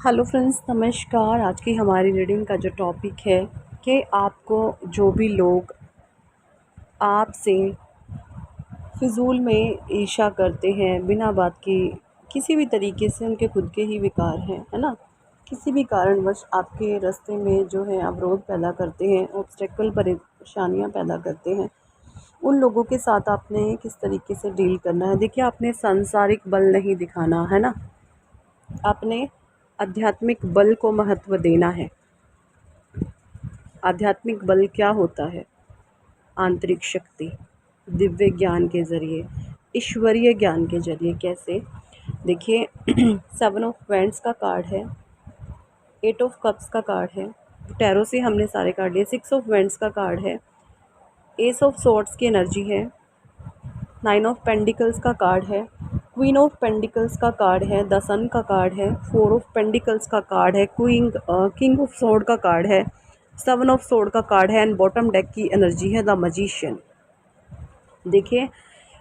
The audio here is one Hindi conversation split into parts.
हेलो फ्रेंड्स, नमस्कार। आज की हमारी रीडिंग का जो टॉपिक है कि आपको जो भी लोग आपसे फिजूल में ईर्ष्या करते हैं बिना बात की, किसी भी तरीके से उनके खुद के ही विकार हैं, है ना। किसी भी कारणवश आपके रास्ते में जो है अवरोध पैदा करते हैं, ऑब्स्टेकल परेशानियां पैदा करते हैं, उन लोगों के साथ आपने किस तरीके से डील करना है। देखिए, आपने सांसारिक बल नहीं दिखाना है ना, आपने आध्यात्मिक बल को महत्व देना है। आध्यात्मिक बल क्या होता है? आंतरिक शक्ति, दिव्य ज्ञान के ज़रिए, ईश्वरीय ज्ञान के ज़रिए। कैसे? देखिए, 7 ऑफ वैंड्स का कार्ड है, 8 ऑफ कप्स का कार्ड है, टैरो से हमने सारे कार्ड लिए, 6 ऑफ वैंड्स का कार्ड है, एस ऑफ सॉर्ड्स की एनर्जी है, 9 ऑफ पेंडिकल्स का कार्ड है, क्वीन ऑफ पेंडिकल्स का कार्ड है, द सन का कार्ड है, 4 ऑफ पेंडिकल्स का कार्ड है, किंग ऑफ सोर्ड का कार्ड है, 7 ऑफ सोर्ड का कार्ड है, एंड बॉटम डेक की एनर्जी है द मजिशियन। देखिए,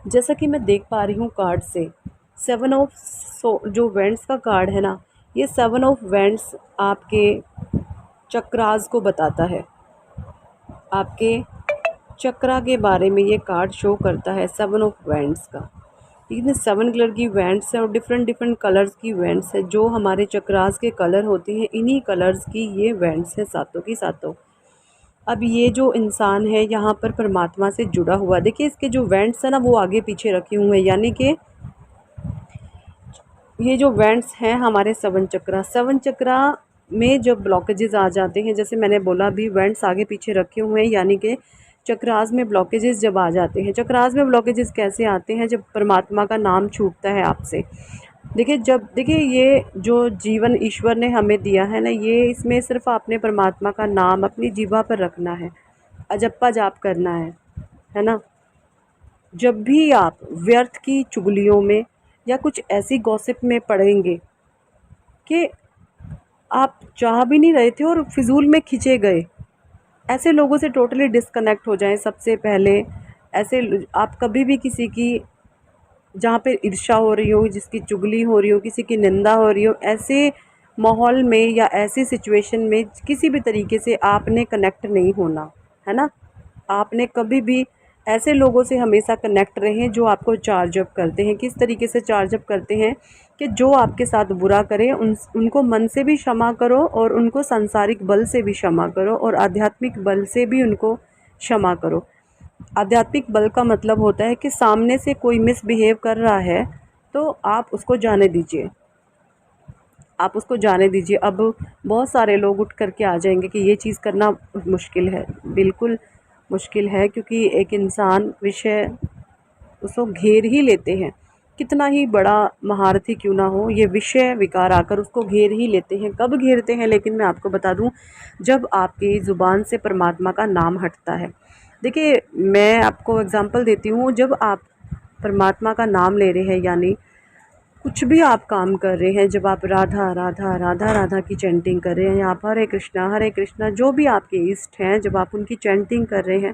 जैसा कि मैं देख पा रही हूँ कार्ड से, 7 ऑफ जो वेंट्स का कार्ड है ना, ये 7 ऑफ वेंट्स आपके चक्रास को बताता है। आपके चक्रा के बारे में ये कार्ड शो करता है, 7 ऑफ वेंट्स का। इसमें 7 कलर की वेंट्स है और डिफरेंट डिफरेंट कलर्स की वेंट्स है। जो हमारे चक्रास के कलर होते हैं, इन्हीं कलर्स की ये वेंट्स है, सातों की सातों। अब ये जो इंसान है यहाँ पर परमात्मा से जुड़ा हुआ, देखिए इसके जो वेंट्स है ना, वो आगे पीछे रखे हुए हैं, यानी कि ये जो वेंट्स हैं हमारे 7 चक्रा में जब ब्लॉकेजेस आ जाते हैं, जैसे मैंने बोला भी, वेंट्स आगे पीछे रखे हुए हैं, यानी कि चक्रास में ब्लॉकेजेस जब आ जाते हैं। चक्रास में ब्लॉकेजेस कैसे आते हैं? जब परमात्मा का नाम छूटता है आपसे। देखिए ये जो जीवन ईश्वर ने हमें दिया है ना, ये इसमें सिर्फ आपने परमात्मा का नाम अपनी जीभा पर रखना है, अजप्पा जाप करना है ना। जब भी आप व्यर्थ की चुगलियों में या कुछ ऐसी गॉसिप में पड़ेंगे कि आप चाह भी नहीं रहे थे और फिजूल में खिंचे गए, ऐसे लोगों से टोटली डिस्कनेक्ट हो जाएं सबसे पहले। ऐसे आप कभी भी किसी की, जहाँ पे ईर्ष्या हो रही हो, जिसकी चुगली हो रही हो, किसी की निंदा हो रही हो, ऐसे माहौल में या ऐसी सिचुएशन में किसी भी तरीके से आपने कनेक्ट नहीं होना, है ना। आपने कभी भी ऐसे लोगों से हमेशा कनेक्ट रहें जो आपको चार्ज अप करते हैं। किस तरीके से चार्ज अप करते हैं? कि जो आपके साथ बुरा करें उनको मन से भी क्षमा करो, और उनको सांसारिक बल से भी क्षमा करो, और आध्यात्मिक बल से भी उनको क्षमा करो। आध्यात्मिक बल का मतलब होता है कि सामने से कोई मिसबिहेव कर रहा है तो आप उसको जाने दीजिए, आप उसको जाने दीजिए। अब बहुत सारे लोग उठ करके आ जाएंगे कि ये चीज़ करना मुश्किल है। बिल्कुल मुश्किल है, क्योंकि एक इंसान विषय उसको घेर ही लेते हैं, कितना ही बड़ा महारथी क्यों ना हो, ये विषय विकार आकर उसको घेर ही लेते हैं। कब घेरते हैं? लेकिन मैं आपको बता दूं, जब आपकी ज़ुबान से परमात्मा का नाम हटता है। देखिए, मैं आपको एग्जांपल देती हूँ। जब आप परमात्मा का नाम ले रहे हैं, यानी कुछ भी आप काम कर रहे हैं, जब आप राधा राधा राधा राधा की चैंटिंग कर रहे हैं, या आप हरे कृष्णा जो भी आपके इष्ट हैं, जब आप उनकी चैंटिंग कर रहे हैं,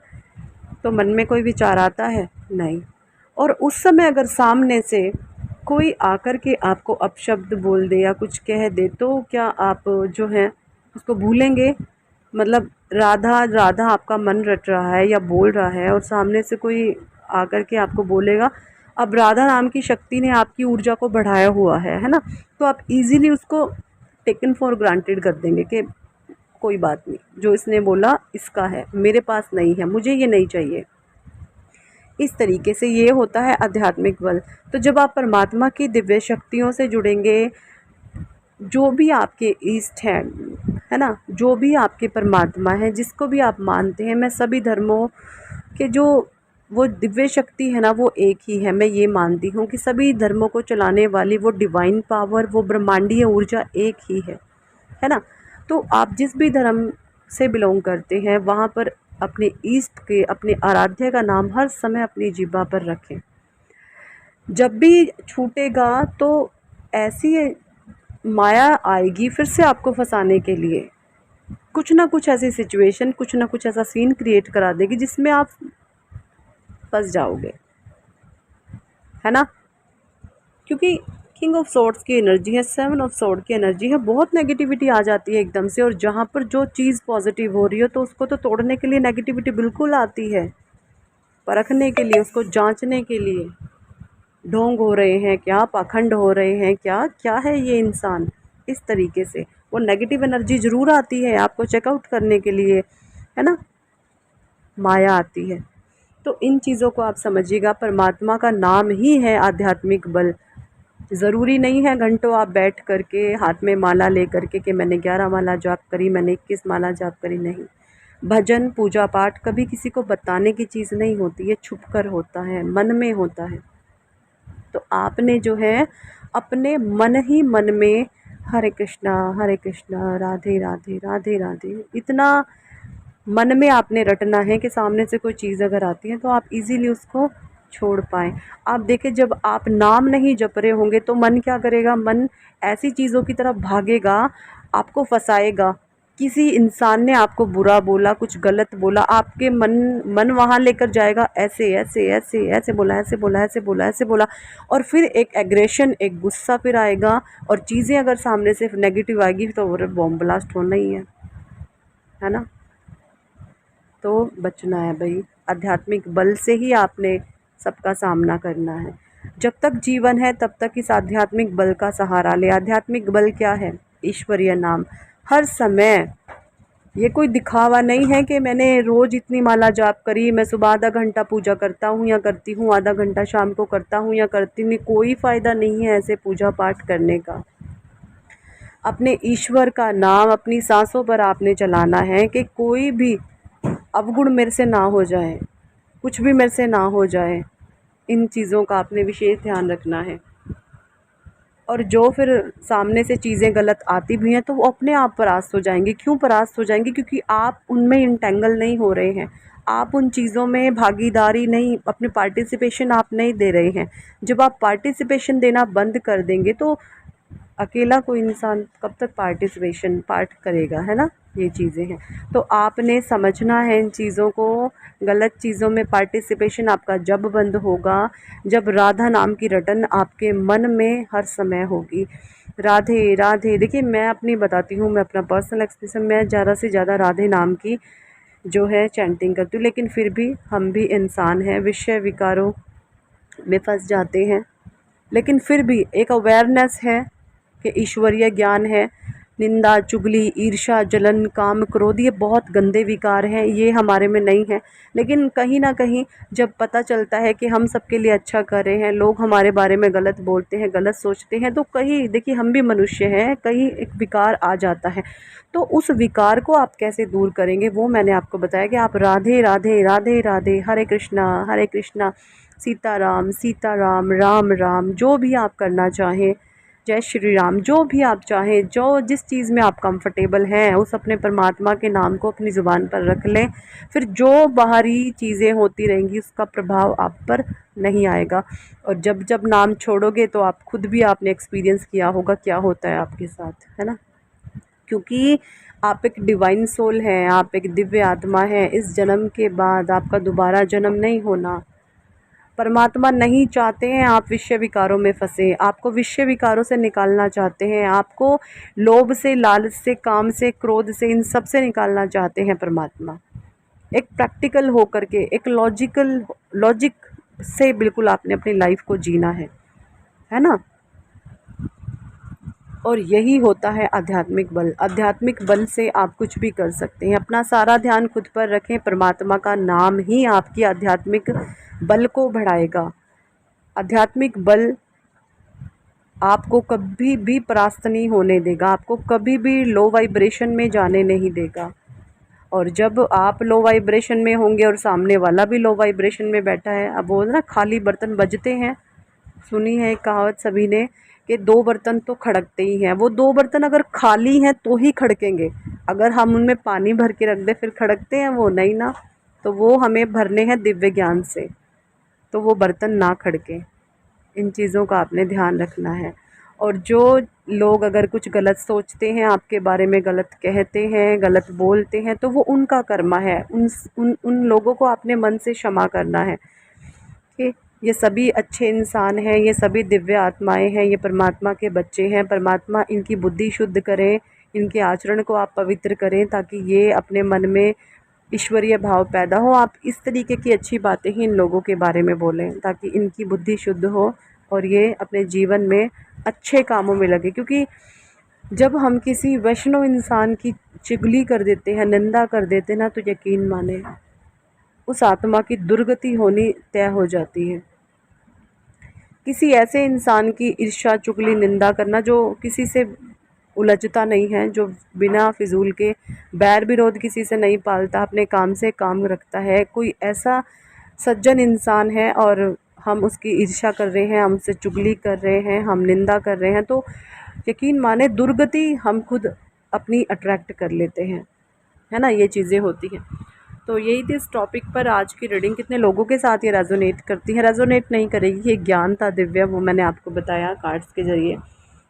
तो मन में कोई विचार आता है? नहीं। और उस समय अगर सामने से कोई आकर के आपको अपशब्द बोल दे या कुछ कह दे, तो क्या आप जो है उसको भूलेंगे? मतलब राधा राधा आपका मन रट रहा है या बोल रहा है, और सामने से कोई आकर के आपको बोलेगा। अब राधा नाम की शक्ति ने आपकी ऊर्जा को बढ़ाया हुआ है ना, तो आप इजीली उसको टेकन फॉर ग्रांटेड कर देंगे कि कोई बात नहीं, जो इसने बोला इसका है, मेरे पास नहीं है, मुझे ये नहीं चाहिए। इस तरीके से ये होता है आध्यात्मिक बल। तो जब आप परमात्मा की दिव्य शक्तियों से जुड़ेंगे, जो भी आपके ईष्ट हैं, है ना, जो भी आपके परमात्मा हैं, जिसको भी आप मानते हैं, मैं सभी धर्मों के जो वो दिव्य शक्ति है ना, वो एक ही है। मैं ये मानती हूँ कि सभी धर्मों को चलाने वाली वो डिवाइन पावर, वो ब्रह्मांडीय ऊर्जा एक ही है ना। तो आप जिस भी धर्म से बिलोंग करते हैं, वहाँ पर अपने ईष्ट के, अपने आराध्य का नाम हर समय अपनी जीभा पर रखें। जब भी छूटेगा तो ऐसी माया आएगी फिर से आपको फंसाने के लिए, कुछ ना कुछ ऐसी सिचुएशन, कुछ ना कुछ ऐसा सीन क्रिएट करा देगी जिसमें आप फंस जाओगे, है ना। क्योंकि किंग ऑफ सोर्ड्स की एनर्जी है, 7 ऑफ सोर्ड की एनर्जी है। बहुत नेगेटिविटी आ जाती है एकदम से, और जहाँ पर जो चीज़ पॉजिटिव हो रही हो तो उसको तो तोड़ने के लिए नेगेटिविटी बिल्कुल आती है, परखने के लिए, उसको जांचने के लिए। ढोंग हो रहे हैं क्या, पाखंड हो रहे हैं क्या, क्या है ये इंसान, इस तरीके से वो नेगेटिव एनर्जी ज़रूर आती है आपको चेकआउट करने के लिए, है ना, माया आती है। तो इन चीज़ों को आप समझिएगा। परमात्मा का नाम ही है आध्यात्मिक बल। ज़रूरी नहीं है घंटों आप बैठ करके हाथ में माला ले करके कि मैंने 11 माला जाप करी, मैंने 21 माला जाप करी, नहीं। भजन पूजा पाठ कभी किसी को बताने की चीज़ नहीं होती, ये छुप कर होता है, मन में होता है। तो आपने जो है अपने मन ही मन में हरे कृष्णा राधे राधे राधे राधे, इतना मन में आपने रटना है कि सामने से कोई चीज़ अगर आती है तो आप इजीली उसको छोड़ पाएँ। आप देखिए, जब आप नाम नहीं जप रहे होंगे तो मन क्या करेगा, मन ऐसी चीज़ों की तरफ भागेगा, आपको फंसाएगा। किसी इंसान ने आपको बुरा बोला, कुछ गलत बोला, आपके मन वहाँ लेकर जाएगा, ऐसे ऐसे ऐसे ऐसे बोला, ऐसे बोला, ऐसे बोला, ऐसे बोला, और फिर एक एग्रेशन, एक गुस्सा फिर आएगा, और चीज़ें अगर सामने से नेगेटिव आएगी तो बॉम्ब ब्लास्ट होना ही है ना। तो बचना है भाई, आध्यात्मिक बल से ही आपने सबका सामना करना है। जब तक जीवन है तब तक इस आध्यात्मिक बल का सहारा ले। आध्यात्मिक बल क्या है, ईश्वरीय नाम। हर समय ये कोई दिखावा नहीं है कि मैंने रोज़ इतनी माला जाप करी, मैं सुबह आधा घंटा पूजा करता हूँ या करती हूँ, आधा घंटा शाम को करता हूँ या करती नहीं, कोई फ़ायदा नहीं है ऐसे पूजा पाठ करने का। अपने ईश्वर का नाम अपनी सांसों पर आपने चलाना है कि कोई भी अवगुण मेरे से ना हो जाए, कुछ भी मेरे से ना हो जाए। इन चीज़ों का आपने विशेष ध्यान रखना है। और जो फिर सामने से चीज़ें गलत आती भी हैं तो वो अपने आप परास्त हो जाएंगी। क्यों परास्त हो जाएंगी? क्योंकि आप उनमें इंटेंगल नहीं हो रहे हैं, आप उन चीज़ों में भागीदारी नहीं, अपने पार्टिसिपेशन आप नहीं दे रहे हैं। जब आप पार्टिसिपेशन देना बंद कर देंगे तो अकेला कोई इंसान कब तक पार्टिसिपेशन पार्ट करेगा, है ना। ये चीज़ें हैं, तो आपने समझना है इन चीज़ों को। गलत चीज़ों में पार्टिसिपेशन आपका जब बंद होगा, जब राधा नाम की रटन आपके मन में हर समय होगी। राधे राधे, देखिए मैं अपनी बताती हूँ, मैं अपना पर्सनल एक्सपीरियंस, मैं ज़्यादा से ज़्यादा राधे नाम की जो है चैंटिंग करती हूँ। लेकिन फिर भी हम भी इंसान हैं, विषय विकारों में फंस जाते हैं। लेकिन फिर भी एक अवेयरनेस है कि ईश्वरीय ज्ञान है। निंदा, चुगली, ईर्ष्या, जलन, काम, क्रोध, ये बहुत गंदे विकार हैं, ये हमारे में नहीं है। लेकिन कहीं ना कहीं जब पता चलता है कि हम सबके लिए अच्छा कर रहे हैं, लोग हमारे बारे में गलत बोलते हैं, गलत सोचते हैं, तो कहीं देखिए हम भी मनुष्य हैं, कहीं एक विकार आ जाता है। तो उस विकार को आप कैसे दूर करेंगे, वो मैंने आपको बताया कि आप राधे राधे राधे राधे, हरे कृष्णा, सीताराम सीताराम, राम राम, जो भी आप करना चाहें, जय श्री राम, जो भी आप चाहें, जो जिस चीज़ में आप कंफर्टेबल हैं, उस अपने परमात्मा के नाम को अपनी ज़ुबान पर रख लें। फिर जो बाहरी चीज़ें होती रहेंगी उसका प्रभाव आप पर नहीं आएगा। और जब जब नाम छोड़ोगे तो आप खुद भी आपने एक्सपीरियंस किया होगा क्या होता है आपके साथ, है ना। क्योंकि आप एक डिवाइन सोल हैं, आप एक दिव्य आत्मा हैं। इस जन्म के बाद आपका दोबारा जन्म नहीं होना। परमात्मा नहीं चाहते हैं आप विषय विकारों में फंसे, आपको विषय विकारों से निकालना चाहते हैं, आपको लोभ से, लालच से, काम से, क्रोध से, इन सब से निकालना चाहते हैं परमात्मा। एक प्रैक्टिकल होकर के, एक लॉजिक से बिल्कुल आपने अपनी लाइफ को जीना है ना। और यही होता है आध्यात्मिक बल। आध्यात्मिक बल से आप कुछ भी कर सकते हैं। अपना सारा ध्यान खुद पर रखें, परमात्मा का नाम ही आपकी आध्यात्मिक बल को बढ़ाएगा। आध्यात्मिक बल आपको कभी भी परास्त नहीं होने देगा, आपको कभी भी लो वाइब्रेशन में जाने नहीं देगा। और जब आप लो वाइब्रेशन में होंगे और सामने वाला भी लो वाइब्रेशन में बैठा है, अब वो ना खाली बर्तन बजते हैं, सुनी है एक कहावत सभी ने कि दो बर्तन तो खड़कते ही हैं। वो दो बर्तन अगर खाली हैं तो ही खड़केंगे, अगर हम उनमें पानी भर के रख दें फिर खड़कते हैं वो नहीं ना। तो वो हमें भरने हैं दिव्य ज्ञान से, तो वो बर्तन ना खड़के। इन चीज़ों का आपने ध्यान रखना है। और जो लोग अगर कुछ गलत सोचते हैं आपके बारे में, गलत कहते हैं, गलत बोलते हैं, तो वो उनका कर्मा है। उन लोगों को अपने मन से क्षमा करना है कि ये सभी अच्छे इंसान हैं, ये सभी दिव्य आत्माएं हैं, ये परमात्मा के बच्चे हैं। परमात्मा इनकी बुद्धि शुद्ध करें, इनके आचरण को आप पवित्र करें ताकि ये अपने मन में ईश्वरीय भाव पैदा हो। आप इस तरीके की अच्छी बातें ही इन लोगों के बारे में बोलें ताकि इनकी बुद्धि शुद्ध हो और ये अपने जीवन में अच्छे कामों में लगे। क्योंकि जब हम किसी वैष्णव इंसान की चुगली कर देते हैं, निंदा कर देते हैं ना, तो यकीन माने उस आत्मा की दुर्गति होनी तय हो जाती है। किसी ऐसे इंसान की ईर्ष्या, चुगली, निंदा करना जो किसी से उलझता नहीं है, जो बिना फिजूल के बैर विरोध किसी से नहीं पालता, अपने काम से काम रखता है, कोई ऐसा सज्जन इंसान है और हम उसकी ईर्ष्या कर रहे हैं, हमसे चुगली कर रहे हैं, हम निंदा कर रहे हैं, तो यकीन माने दुर्गति हम खुद अपनी अट्रैक्ट कर लेते हैं, है ना। ये चीज़ें होती हैं। तो यही थी इस टॉपिक पर आज की रीडिंग। कितने लोगों के साथ ये रेजोनेट करती है, रेजोनेट नहीं करेगी, ये ज्ञान था दिव्य, वो मैंने आपको बताया कार्ड्स के ज़रिए।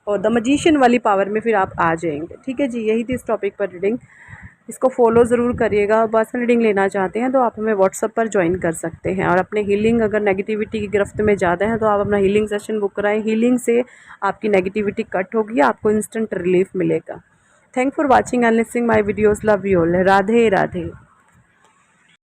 और द मजिशियन वाली पावर में फिर आप आ जाएंगे। ठीक है जी, यही थी इस टॉपिक पर रीडिंग। इसको फॉलो ज़रूर करिएगा। पर्सनल रीडिंग लेना चाहते हैं तो आप हमें व्हाट्सअप पर ज्वाइन कर सकते हैं। और अपने हीलिंग, अगर नेगेटिविटी की गिरफ्त में ज़्यादा है तो आप अपना हीलिंग सेशन बुक कराएं। हीलिंग से आपकी नेगेटिविटी कट होगी, आपको इंस्टेंट रिलीफ मिलेगा। Thank for watching and listening my videos. Love you all. Radhe Radhe.